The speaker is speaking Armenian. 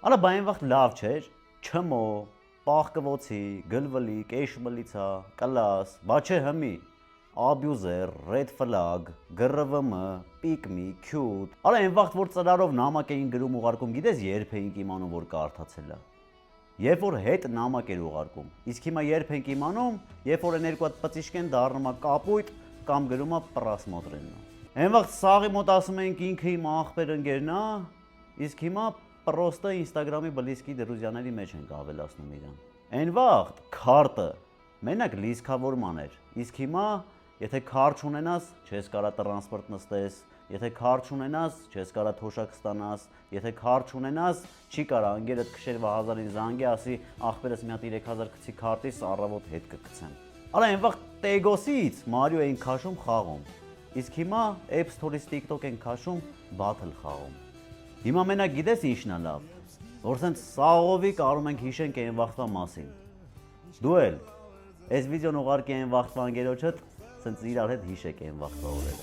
Արա բա այն վաղ լավ չէր, չմո, պաղկվոցի, գլվլի, կեշմլիցա, կլաս, բա չէ հմի, աբյուզեր, red flag, գրվմ, պիկմի, քյուտ, արա այն վաղ որ ծրարով նամակ էին գրում ուղարկում, գիտես երբ էինք իմանում, որ կարդացել է։ Երբ որ հետ նամակ էր ուղարկում, իսկ հիմա երբ ենք իմանում, երբ որ այն երկու հատ պծիշկ են դառնում է կապույտ կամ գրում է պրասմոտրելն։ Այն վաղ սաղի մոտ ասում էինք ինքը իմ աղբեր ընկերն է, իսկ հիմա պրոստը Instagram-ի բլիսկի դրուզյաների մեջ ենք ավելացնում իրան։ Այն վաղ քարտը մենակ լիզքավորման էր, իսկ հիմա եթե քարտ չունենաս, չես կարա տրանսպորտ նստես, եթե քարտ չունենաս, չես կարա թոշակ ստանաս, եթե քարտ չունենաս, չի կարա ընկերդ քշեր 1000-ին զանգի, ասի աղբերս մի հատ 3000 գցի քարտից առավոտ հետ կգցեմ։ Արա այն վաղ Տեգոսից Մարիո էին քաշում խաղում, իսկ հիմա App Store-ից TikTok են քաշում battle խաղում։ Հիմա մենակ գիտես ինչն է լավ, որ սենց սաղովի կարում ենք հիշենք այն վաղվա մասին։ Դու էլ այս վիդեոն ուղարկի այն վաղվա ընկերոջդ, սենց իրար հետ հիշեք այն վաղվա օրերը։